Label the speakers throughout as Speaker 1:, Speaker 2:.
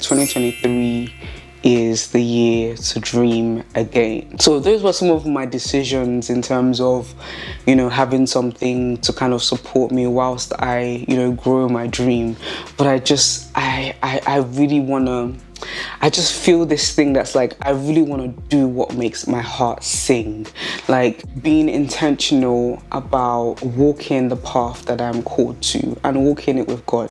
Speaker 1: 2023 is the year to dream again. So those were some of my decisions in terms of, having something to kind of support me whilst I, grow my dream. But I really want to, I just feel this thing that's like, I really want to do what makes my heart sing. Like being intentional about walking the path that I'm called to and walking it with God.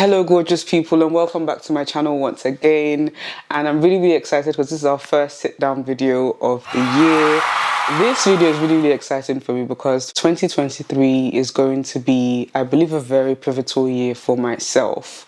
Speaker 1: Hello gorgeous people, and welcome back to my channel once again. And I'm really excited because this is our first sit down video of the year. This video is really exciting for me because 2023 is going to be, I believe, a very pivotal year for myself.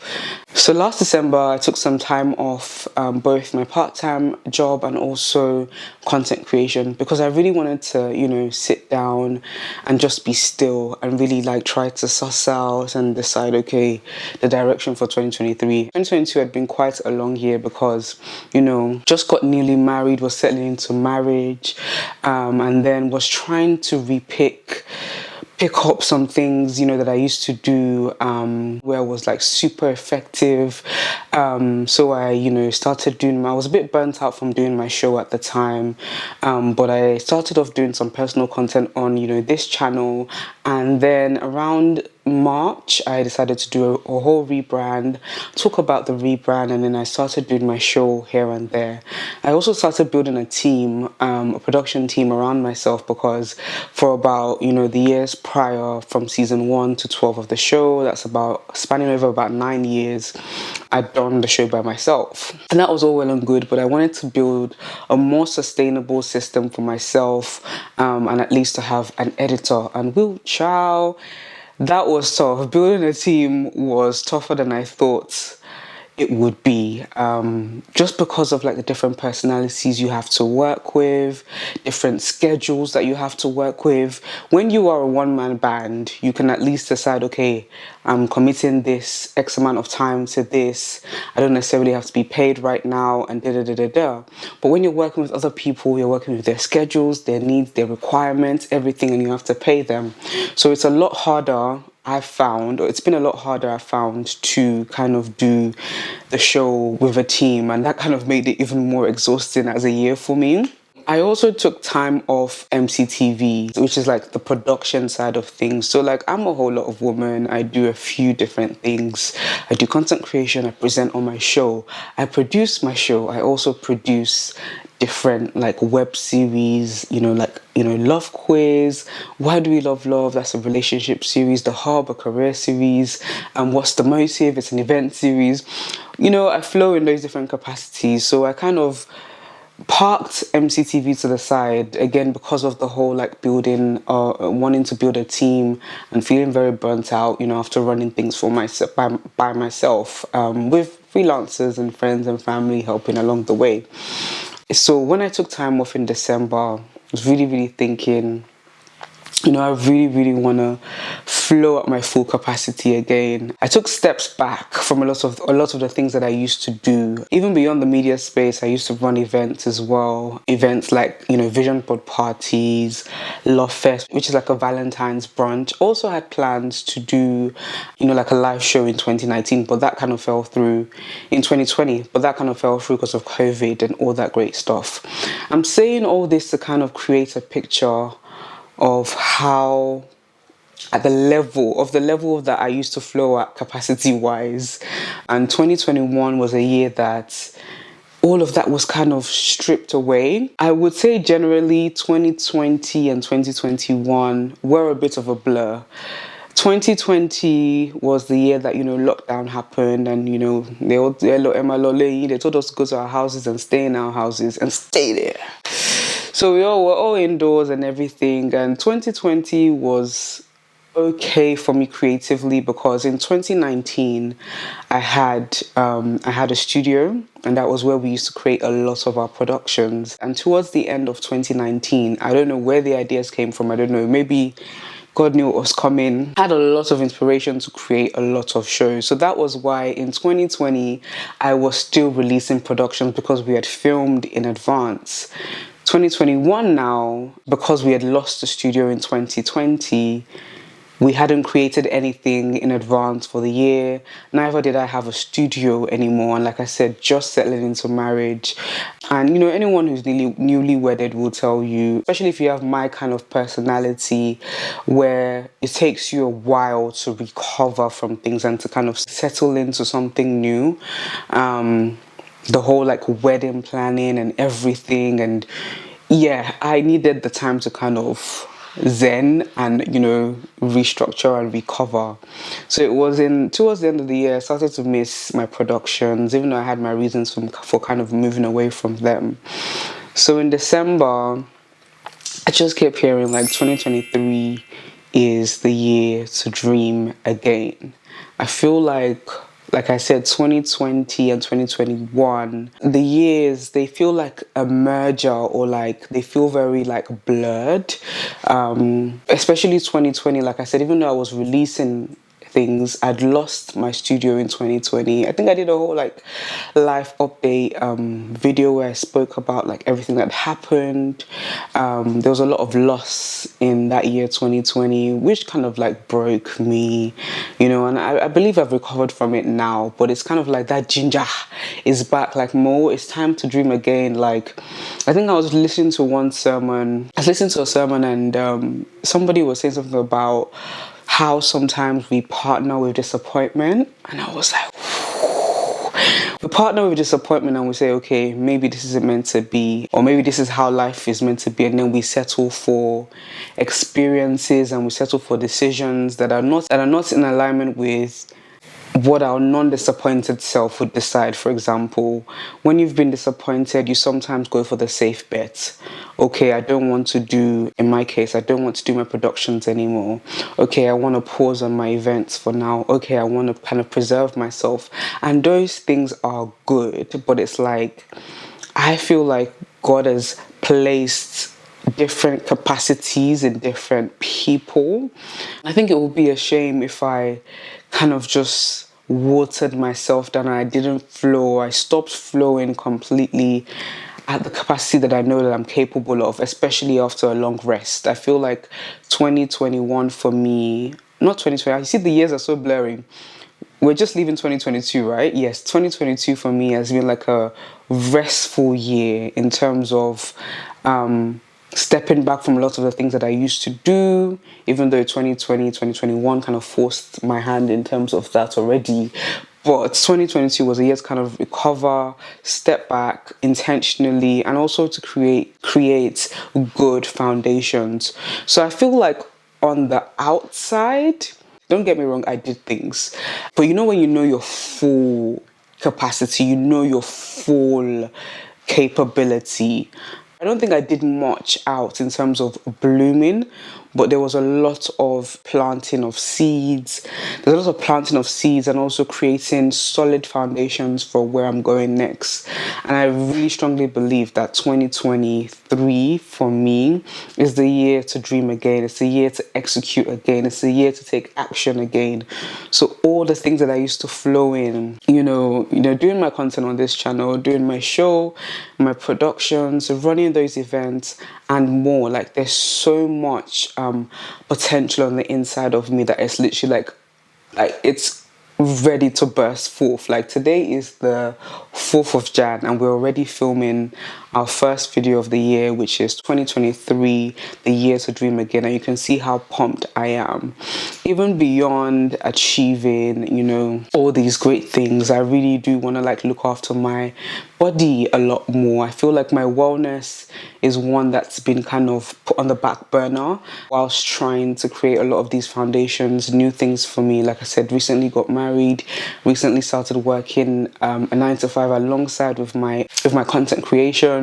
Speaker 1: So last December, I took some time off both my part-time job and also content creation because I really wanted to, sit down and just be still and really try to suss out and decide, okay, the direction for 2023. 2022 had been quite a long year because, just got newly married, was settling into marriage, and then was trying to pick up some things, that I used to do where I was super effective. So I, started doing, I was a bit burnt out from doing my show at the time, but I started off doing some personal content on, this channel. And then around March, I decided to do a whole rebrand, talk about the rebrand, and then I started doing my show here and there. I also started building a team, a production team around myself because for about, the years prior from season 1 to 12 of the show, that's about spanning over about 9 years, I'd done the show by myself. And that was all well and good, but I wanted to build a more sustainable system for myself, and at least to have an editor. And child, that was tough. Building a team was tougher than I thought it would be, just because of the different personalities you have to work with, different schedules that you have to work with. When you are a one-man band, you can at least decide, okay, I'm committing this X amount of time to this. I don't necessarily have to be paid right now and da-da-da-da-da. But when you're working with other people, you're working with their schedules, their needs, their requirements, everything, and you have to pay them. So it's a lot harder, it's been a lot harder, I found, to kind of do the show with a team, and that kind of made it even more exhausting as a year for me. I also took time off MCTV, which is the production side of things. So I'm a whole lot of woman. I do a few different things. I do content creation. I present on my show. I produce my show. I also produce different web series, Love Quiz, Why Do We Love Love? That's a relationship series. The Hub, a career series. And What's the Motive? It's an event series. I flow in those different capacities. So I kind of parked MCTV to the side again because of the whole building, wanting to build a team and feeling very burnt out, after running things for myself by myself, with freelancers and friends and family helping along the way. So when I took time off in December, I was really thinking, I really want to flow at my full capacity again. I took steps back from a lot of the things that I used to do. Even beyond the media space, I used to run events as well. Events like, vision board parties, Love Fest, which is a Valentine's brunch. Also had plans to do, a live show in 2019, but that kind of fell through in 2020. But that kind of fell through because of COVID and all that great stuff. I'm saying all this to kind of create a picture of how at the level that I used to flow at capacity wise, and 2021 was a year that all of that was kind of stripped away. I would say generally 2020 and 2021 were a bit of a blur. 2020 was the year that, lockdown happened, and, they told us to go to our houses and stay in our houses and stay there. So we were all indoors and everything, and 2020 was okay for me creatively because in 2019 I had a studio, and that was where we used to create a lot of our productions. And towards the end of 2019, I don't know where the ideas came from. I don't know, maybe God knew it was coming. I had a lot of inspiration to create a lot of shows. So that was why in 2020, I was still releasing productions because we had filmed in advance. 2021 now, because we had lost the studio in 2020, we hadn't created anything in advance for the year. Neither did I have a studio anymore. And like I said, just settling into marriage. And anyone who's newly wedded will tell you, especially if you have my kind of personality, where it takes you a while to recover from things and to kind of settle into something new. The whole like wedding planning and everything. And yeah, I needed the time to kind of zen and restructure and recover. So it was towards the end of the year I started to miss my productions, even though I had my reasons for kind of moving away from them. So in December I just kept hearing like 2023 is the year to dream again. I feel like I said, 2020 and 2021, the years, they feel like a merger, or like they feel very like blurred. Especially 2020, like I said, even though I was releasing things, I'd lost my studio in 2020. I think I did a whole like life update video where I spoke about like everything that happened. There was a lot of loss in that year 2020, which kind of like broke me, and I believe I've recovered from it now, but it's kind of like that ginger is back. Like, Mo, it's time to dream again. Like, I think I was listening to a sermon and somebody was saying something about how sometimes we partner with disappointment, and I was like, we partner with disappointment and we say, okay, maybe this isn't meant to be, or maybe this is how life is meant to be, and then we settle for experiences and we settle for decisions that are not in alignment with what our non-disappointed self would decide. For example, when you've been disappointed, you sometimes go for the safe bet. Okay, in my case, I don't want to do my productions anymore. Okay, I want to pause on my events for now. Okay, I want to kind of preserve myself. And those things are good, but it's like, I feel like God has placed different capacities in different people. I think it would be a shame if I kind of just watered myself down and I didn't flow. I stopped flowing completely at the capacity that I know that I'm capable of, especially after a long rest. I feel like 2021 for me, not 2020, I see the years are so blurring. We're just leaving 2022, right? Yes, 2022 for me has been like a restful year in terms of stepping back from a lot of the things that I used to do, even though 2020, 2021 kind of forced my hand in terms of that already. But 2022 was a year to kind of recover, step back intentionally, and also to create good foundations. So I feel like on the outside, don't get me wrong, I did things. But when you know your full capacity, you know your full capability. I don't think I did much out in terms of blooming, but there was a lot of planting of seeds. There's a lot of planting of seeds and also creating solid foundations for where I'm going next. And I really strongly believe that 2023 for me is the year to dream again. It's the year to execute again. It's the year to take action again. So all the things that I used to flow in, doing my content on this channel, doing my show, my productions, running those events and more, like there's so much potential on the inside of me that it's literally like it's ready to burst forth. Like, today is the 4th of Jan and we're already filming our first video of the year, which is 2023, the year to dream again. And you can see how pumped I am. Even beyond achieving, all these great things, I really do want to like look after my body a lot more. I feel like my wellness is one that's been kind of put on the back burner whilst trying to create a lot of these foundations, new things for me. Like I said, recently got married, recently started working a 9-to-5 alongside with my content creation.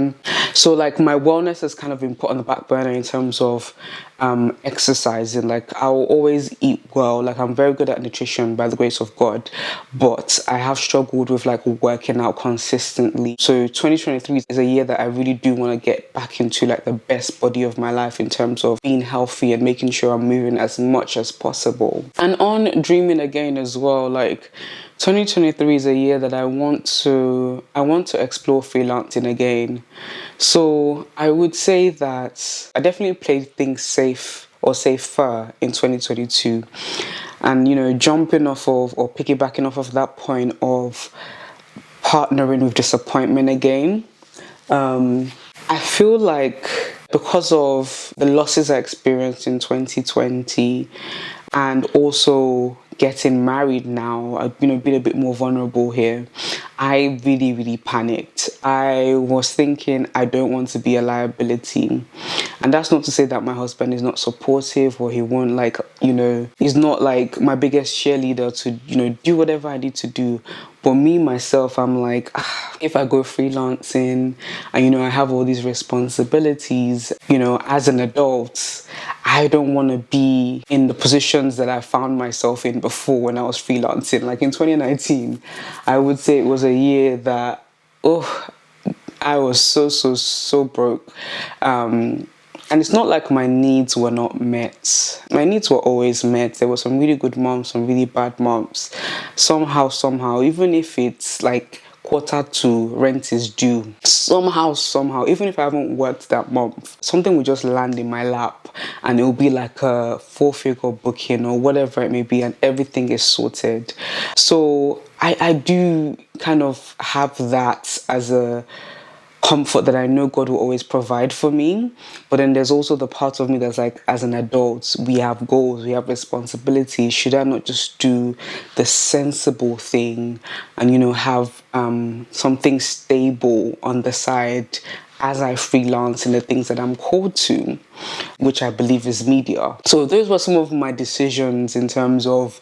Speaker 1: So like my wellness has kind of been put on the back burner in terms of exercising. Like, I'll always eat well. Like, I'm very good at nutrition by the grace of God, but I have struggled with like working out consistently. So 2023 is a year that I really do want to get back into like the best body of my life in terms of being healthy and making sure I'm moving as much as possible. And on dreaming again as well, like 2023 is a year that I want to explore freelancing again. So I would say that I definitely played things safe or safer in 2022. And jumping off of or piggybacking off of that point of partnering with disappointment again. I feel like because of the losses I experienced in 2020 and also getting married now, I've been a bit more vulnerable here. I really, really panicked. I was thinking I don't want to be a liability. And that's not to say that my husband is not supportive or he won't he's not like my biggest cheerleader to, do whatever I need to do. But me, myself, I'm like, if I go freelancing and, I have all these responsibilities, as an adult, I don't want to be in the positions that I found myself in before when I was freelancing. Like in 2019, I would say it was a year that, I was so broke. And it's not like my needs were not met. My needs were always met. There were some really good months, some really bad months. Somehow, even if it's like quarter to rent is due, somehow, even if I haven't worked that month, something will just land in my lap and it'll be like a 4-figure booking or whatever it may be, and everything is sorted. So I do kind of have that as a comfort that I know God will always provide for me. But then there's also the part of me that's like, as an adult, we have goals, we have responsibilities. Should I not just do the sensible thing and, have something stable on the side as I freelance in the things that I'm called to, which I believe is media. So those were some of my decisions in terms of,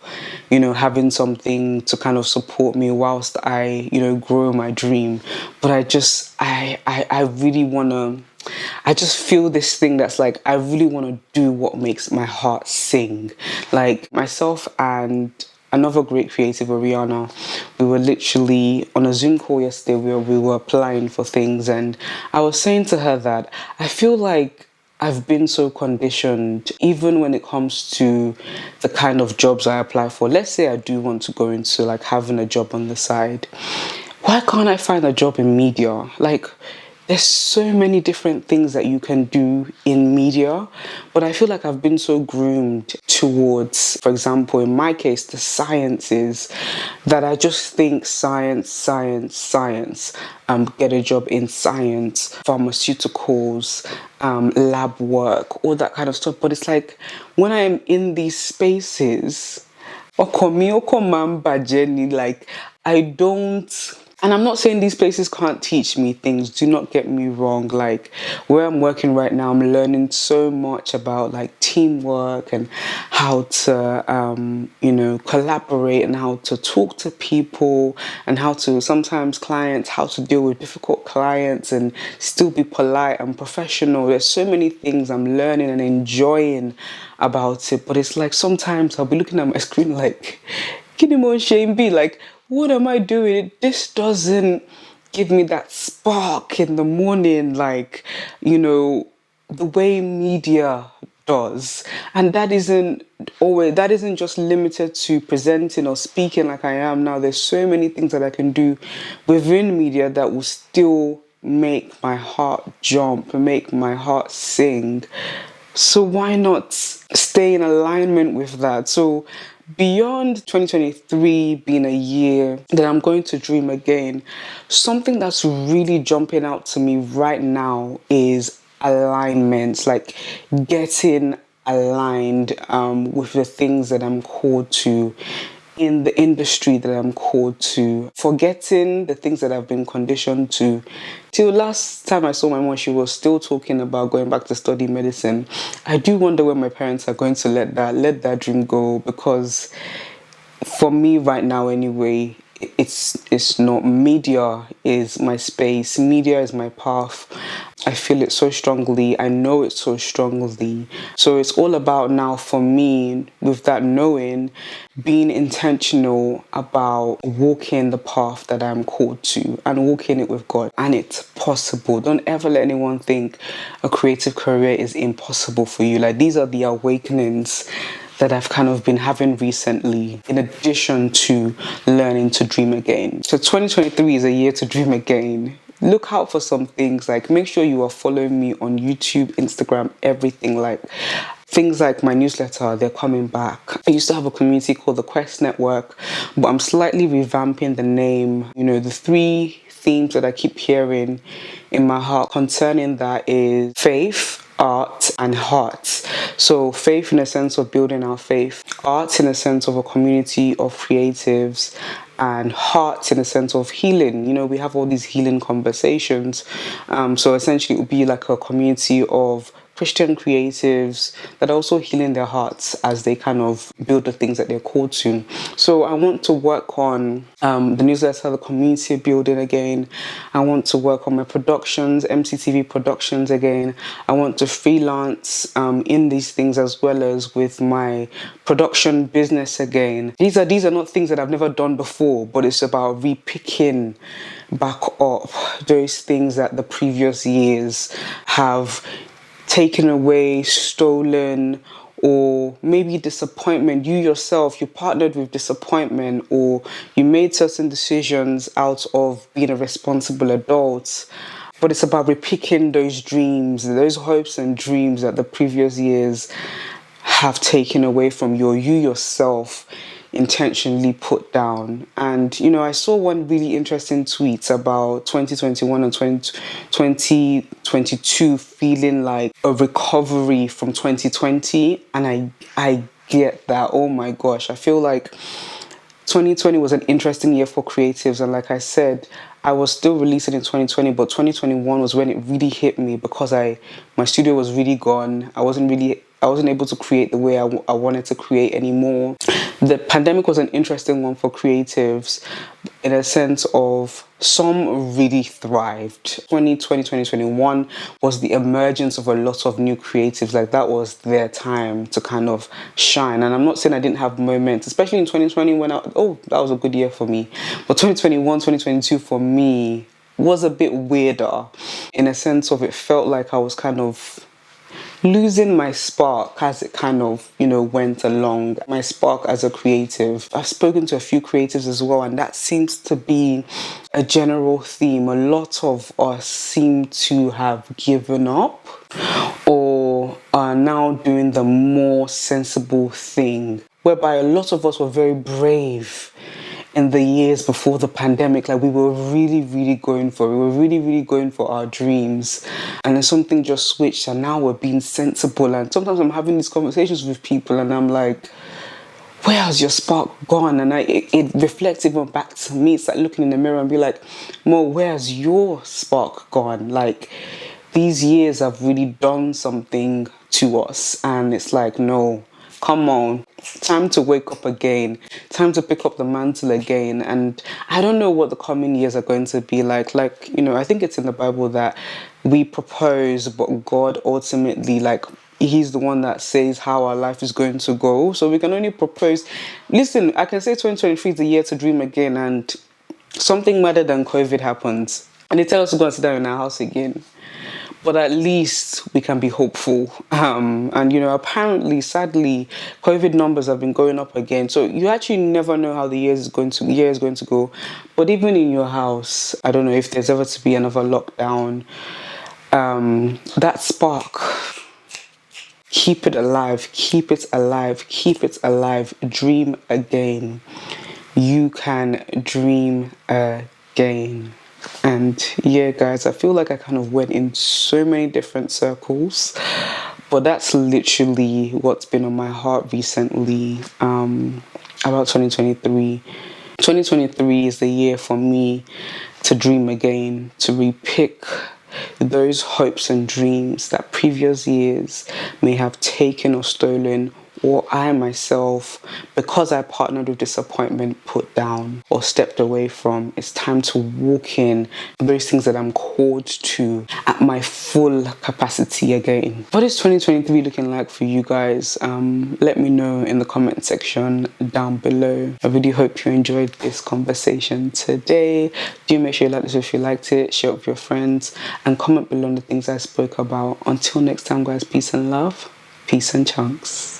Speaker 1: having something to kind of support me whilst I, grow my dream. But I really want to, I just feel this thing that's like, I really want to do what makes my heart sing. Like myself and another great creative, Ariana, we were literally on a Zoom call yesterday where we were applying for things, and I was saying to her that I feel like I've been so conditioned, even when it comes to the kind of jobs I apply for. Let's say I do want to go into like having a job on the side. Why can't I find a job in media? Like, there's so many different things that you can do in media, but I feel like I've been so groomed towards, for example, in my case, the sciences, that I just think science. Get a job in science, pharmaceuticals, lab work, all that kind of stuff. But it's like when I'm in these spaces, like I don't. And I'm not saying these places can't teach me things, do not get me wrong. Like where I'm working right now, I'm learning so much about like teamwork and how to, collaborate and how to talk to people and how to sometimes clients, how to deal with difficult clients and still be polite and professional. There's so many things I'm learning and enjoying about it. But it's like sometimes I'll be looking at my screen like, Kinimo Shame be like, what am I doing? This doesn't give me that spark in the morning, like, the way media does. And that isn't just limited to presenting or speaking like I am now. There's so many things that I can do within media that will still make my heart jump and make my heart sing. So why not stay in alignment with that? So beyond 2023 being a year that I'm going to dream again, something that's really jumping out to me right now is alignment, like getting aligned with the things that I'm called to in the industry that I'm called to, forgetting the things that I've been conditioned to. Till last time I saw my mom, she was still talking about going back to study medicine. I do wonder when my parents are going to let that dream go, because for me right now anyway, it's not. Media is my space, media is my path. I feel it so strongly, I know it so strongly. So it's all about now for me, with that knowing, being intentional about walking the path that I'm called to and walking it with God. And it's possible. Don't ever let anyone think a creative career is impossible for you. Like, these are the awakenings that I've kind of been having recently, in addition to learning to dream again. So 2023 is a year to dream again. Look out for some things, like make sure you are following me on YouTube, Instagram, everything. Like things like my newsletter, they're coming back. I used to have a community called the Quest Network, but I'm slightly revamping the name. You know, the three themes that I keep hearing in my heart concerning that is faith, art and heart. So faith in a sense of building our faith, art in a sense of a community of creatives, and heart in a sense of healing. You know, we have all these healing conversations. So essentially it would be like a community of Christian creatives that are also healing their hearts as they kind of build the things that they're called to. So I want to work on the newsletter, the community building again. I want to work on my productions, MCTV productions again. I want to freelance in these things as well as with my production business again. These are not things that I've never done before, but it's about repicking back up those things that the previous years have taken away, stolen, or maybe disappointment. You yourself, you partnered with disappointment, or you made certain decisions out of being a responsible adult. But it's about repicking those dreams, those hopes and dreams that the previous years have taken away from you yourself intentionally put down. And you know, I saw one really interesting tweet about 2021 and 2022 feeling like a recovery from 2020, and I get that. Oh my gosh, I feel like 2020 was an interesting year for creatives, and like I said, I was still releasing in 2020, but 2021 was when it really hit me because my studio was really gone. I wasn't able to create the way I wanted to create anymore. The pandemic was an interesting one for creatives in a sense of some really thrived. 2020, 2021 was the emergence of a lot of new creatives. Like that was their time to kind of shine. And I'm not saying I didn't have moments, especially in 2020 when that was a good year for me. But 2021, 2022 for me was a bit weirder in a sense of it felt like I was kind of losing my spark as it kind of, you know, went along. My spark as a creative. I've spoken to a few creatives as well, and that seems to be a general theme. A lot of us seem to have given up or are now doing the more sensible thing, whereby a lot of us were very brave in the years before the pandemic. Like we were really going for it. We were really going for our dreams, and then something just switched and now we're being sensible. And sometimes I'm having these conversations with people and I'm like, where has your spark gone? And it reflects even back to me. It's like looking in the mirror and be like, Mo, where's your spark gone? Like these years have really done something to us, and it's like, no, come on, time to wake up again, time to pick up the mantle again. And I don't know what the coming years are going to be like. Like, you know, I think it's in the Bible that we propose, but God ultimately, like, he's the one that says how our life is going to go. So we can only propose. Listen, I can say 2023 is the year to dream again, and something madder than COVID happens and they tell us to go and sit down in our house again. But at least we can be hopeful. And, you know, apparently, sadly, COVID numbers have been going up again. So you actually never know how the year is going to go. But even in your house, I don't know if there's ever to be another lockdown. That spark, keep it alive, keep it alive, keep it alive. Dream again. You can dream again. And yeah, guys, I feel like I kind of went in so many different circles, but that's literally what's been on my heart recently about 2023. 2023 is the year for me to dream again, to repick those hopes and dreams that previous years may have taken or stolen, or I myself, because I partnered with disappointment, put down or stepped away from. It's time to walk in those things that I'm called to at my full capacity again. What is 2023 looking like for you guys? Let me know in the comment section down below. I really hope you enjoyed this conversation today. Do make sure you like this if you liked it, share it with your friends, and comment below on the things I spoke about. Until next time, guys, peace and love. Peace and chunks.